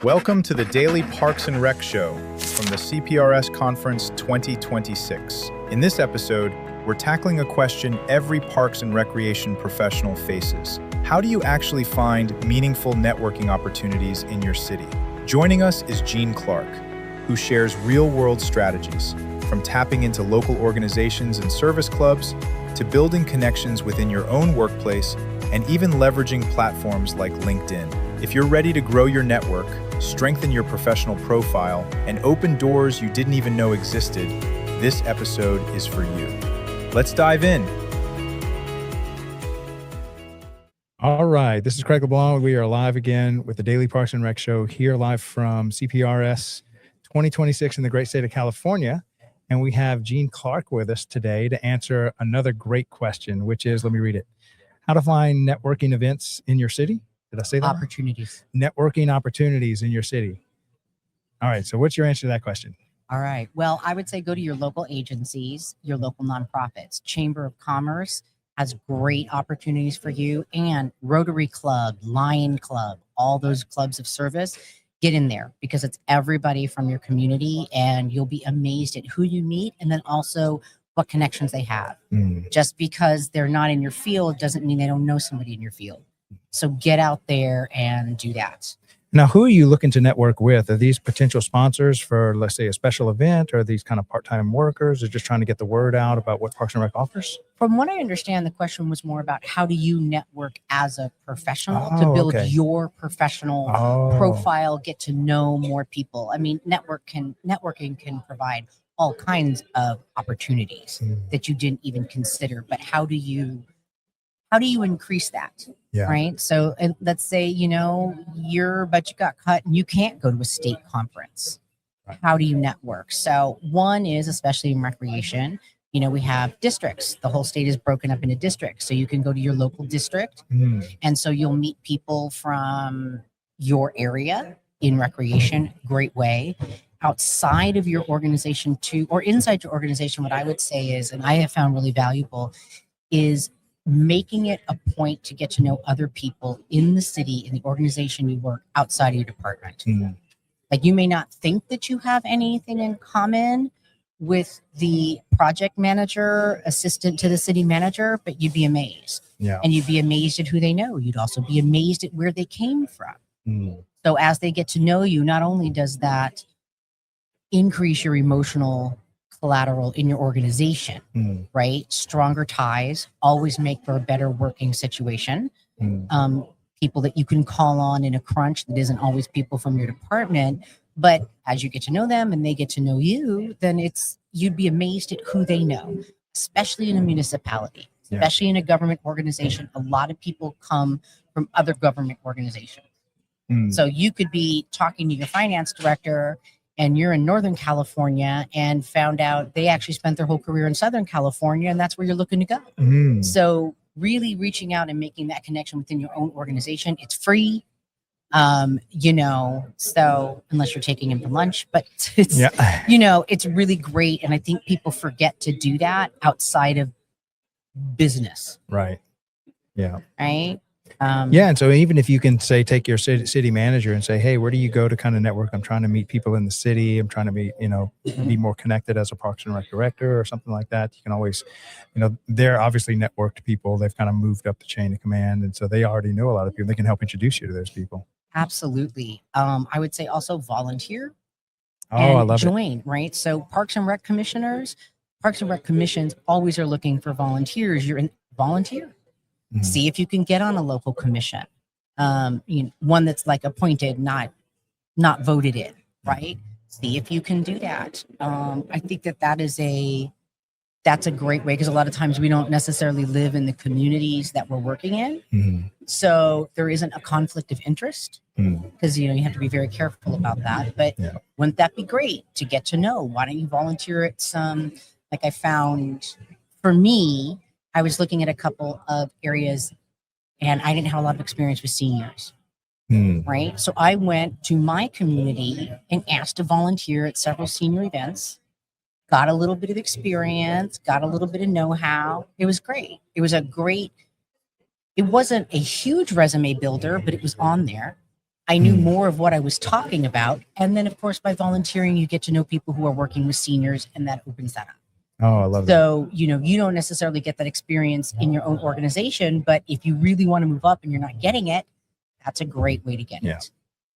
Welcome to the Daily Parks and Rec Show from the CPRS Conference 2026. In this episode, we're tackling a question every parks and recreation professional faces. How do you actually find meaningful networking opportunities in your city? Joining us is Gene Clark, who shares real-world strategies, from tapping into local organizations and service clubs to building connections within your own workplace and even leveraging platforms like LinkedIn. If you're ready to grow your network, strengthen your professional profile, and open doors you didn't even know existed, this episode is for you. Let's dive in. All right, this is Craig LeBlanc. We are live again with the Daily Parks and Rec Show, here live from CPRS 2026 in the great state of California. And we have Gene Clark with us today to answer another great question, which is, let me read it. How to find networking events in your city? Did I say that? Opportunities. Networking opportunities in your city. All right, so what's your answer to that question? All right. Well, I would say go to your local agencies, your local nonprofits. Chamber of Commerce has great opportunities for you, and Rotary Club, Lion Club, all those clubs of service. Get in there because it's everybody from your community, and you'll be amazed at who you meet and then also what connections they have. Just because they're not in your field doesn't mean they don't know somebody in your field. So get out there and do that. Now, who are you looking to network with? Are these potential sponsors for, let's say, a special event, or are these kind of part-time workers, or just trying to get the word out about what Parks and Rec offers? From what I understand, the question was more about how do you network as a professional to build your professional profile, get to know more people. I mean, networking can provide all kinds of opportunities that you didn't even consider, but how do you increase that? Yeah. Right. So let's say, your budget got cut and you can't go to a state conference. Right. How do you network? So one is, especially in recreation, we have districts. The whole state is broken up into districts. So you can go to your local district. And so you'll meet people from your area in recreation. Great way. Outside of your organization too, or inside your organization, what I would say is, and I have found really valuable, is making it a point to get to know other people in the city, in the organization you work, outside of your department. Like, you may not think that you have anything in common with the project manager, assistant to the city manager, but you'd be amazed. Yeah. And you'd be amazed at who they know. You'd also be amazed at where they came from. So as they get to know you, not only does that increase your emotional collateral in your organization, right? Stronger ties always make for a better working situation. People that you can call on in a crunch that isn't always people from your department, but as you get to know them and they get to know you, then you'd be amazed at who they know, especially in a municipality, especially in a government organization. A lot of people come from other government organizations. So you could be talking to your finance director and you're in Northern California and found out they actually spent their whole career in Southern California, and that's where you're looking to go. So really reaching out and making that connection within your own organization. It's free, so unless you're taking him to lunch, but it's, it's really great. And I think people forget to do that outside of business. Right. Yeah. Right. And so even if you can take your city manager and say, hey, where do you go to kind of network? I'm trying to meet people in the city. I'm trying to be more connected as a Parks and Rec director or something like that. You can always, they're obviously networked people. They've kind of moved up the chain of command. And so they already know a lot of people. They can help introduce you to those people. Absolutely. I would say also volunteer. I love join, right? So Parks and Rec commissions always are looking for volunteers. You're in volunteer. See if you can get on a local commission, one that's like appointed, not voted in, right? See if you can do that. I think that's a great way, because a lot of times we don't necessarily live in the communities that we're working in. So there isn't a conflict of interest, because, you have to be very careful about that. But wouldn't that be great to get to know? Why don't you volunteer at some, like I found for me, I was looking at a couple of areas and I didn't have a lot of experience with seniors, right? So I went to my community and asked to volunteer at several senior events, got a little bit of experience, got a little bit of know-how. It was great. It wasn't a huge resume builder, but it was on there. I knew more of what I was talking about. And then, of course, by volunteering, you get to know people who are working with seniors, and that opens that up. Oh, I love that. So, you don't necessarily get that experience in your own organization, but if you really want to move up and you're not getting it, that's a great way to get it.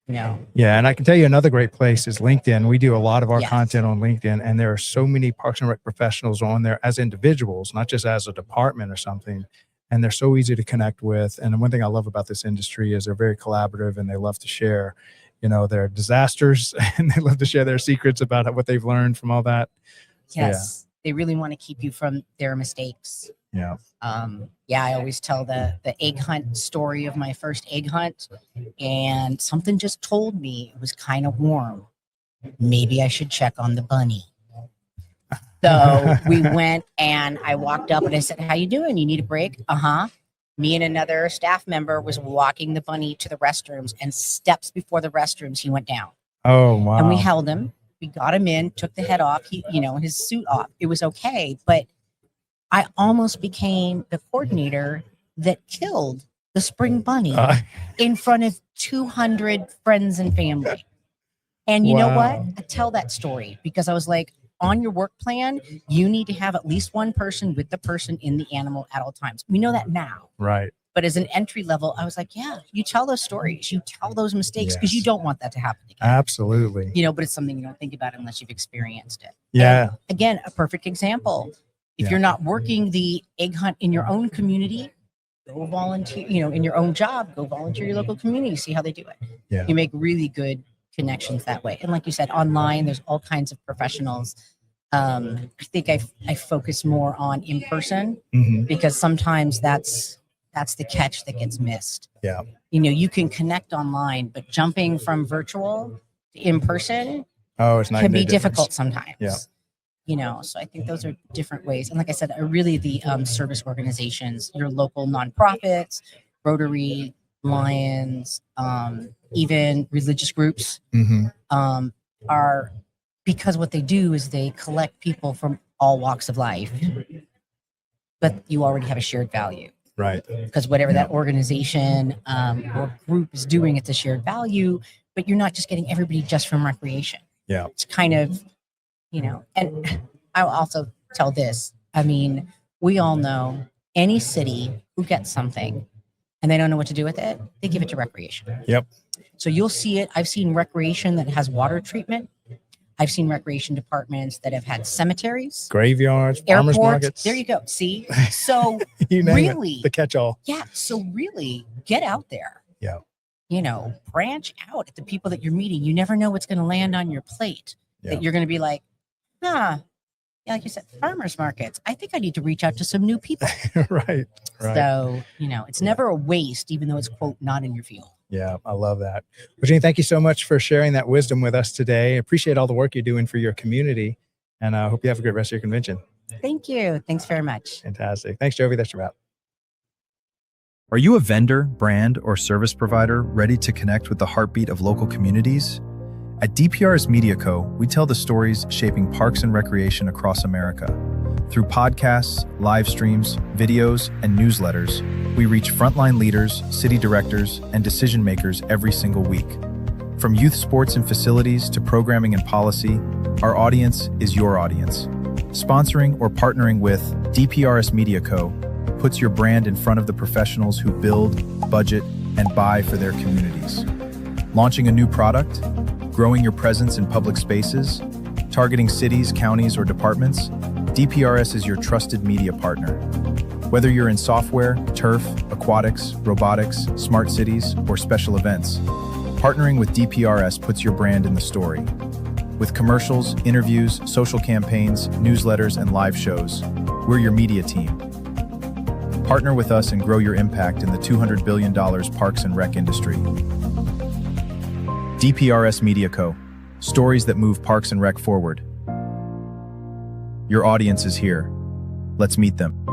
Yeah, and I can tell you another great place is LinkedIn. We do a lot of our Yes. content on LinkedIn, and there are so many Parks and Rec professionals on there as individuals, not just as a department or something. And they're so easy to connect with. And the one thing I love about this industry is they're very collaborative, and they love to share, their disasters, and they love to share their secrets about what they've learned from all that. So, Yes. They really want to keep you from their mistakes. Yeah. I always tell the egg hunt story of my first egg hunt, and something just told me it was kind of warm. Maybe I should check on the bunny. So we went, and I walked up and I said, "How you doing? You need a break?" Uh-huh. Me and another staff member was walking the bunny to the restrooms, and steps before the restrooms, he went down. Oh, wow. And we held him. We got him in, took the head off, his suit off. It was okay. But I almost became the coordinator that killed the spring bunny in front of 200 friends and family. And you know what? I tell that story because I was like, on your work plan, you need to have at least one person with the person in the animal at all times. We know that now. Right. But as an entry level, I was like, yeah, you tell those stories, you tell those mistakes, because you don't want that to happen again. Absolutely. But it's something you don't think about unless you've experienced it. Yeah. And again, a perfect example. If you're not working the egg hunt in your own community, go volunteer, in your own job, go volunteer your local community, see how they do it. Yeah. You make really good connections that way. And like you said, online, there's all kinds of professionals. I think I focus more on in person because sometimes that's the catch that gets missed. Yeah. You can connect online, but jumping from virtual to in person can be difficult sometimes. Yeah. So I think those are different ways. And like I said, really the service organizations, your local nonprofits, Rotary, Lions, even religious groups are, because what they do is they collect people from all walks of life, but you already have a shared value. Right. Because whatever that organization or group is doing, it's a shared value, but you're not just getting everybody just from recreation. Yeah. It's kind of, and I'll also tell this. I mean, we all know any city who gets something and they don't know what to do with it, they give it to recreation. Yep. So you'll see it. I've seen recreation that has water treatment. I've seen recreation departments that have had cemeteries, graveyards, farmers markets. There you go. See? So you name really, it, the catch-all. Yeah. So really get out there. Yeah. Branch out at the people that you're meeting. You never know what's going to land on your plate that you're going to be like, yeah, like you said, farmers markets. I think I need to reach out to some new people. Right. So, it's never a waste, even though it's, quote, not in your field. Yeah, I love that. Well, Jean, thank you so much for sharing that wisdom with us today. Appreciate all the work you're doing for your community, and I hope you have a good rest of your convention. Thank you. Thanks very much. Fantastic. Thanks, Jovi. That's your wrap. Are you a vendor, brand, or service provider ready to connect with the heartbeat of local communities? At DPRS Media Co., we tell the stories shaping parks and recreation across America. Through podcasts, live streams, videos, and newsletters, we reach frontline leaders, city directors, and decision makers every single week. From youth sports and facilities to programming and policy, our audience is your audience. Sponsoring or partnering with DPRS Media Co. puts your brand in front of the professionals who build, budget, and buy for their communities. Launching a new product, growing your presence in public spaces, targeting cities, counties, or departments, DPRS is your trusted media partner. Whether you're in software, turf, aquatics, robotics, smart cities, or special events, partnering with DPRS puts your brand in the story. With commercials, interviews, social campaigns, newsletters, and live shows, we're your media team. Partner with us and grow your impact in the $200 billion parks and rec industry. DPRS Media Co. Stories that move parks and rec forward. Your audience is here. Let's meet them.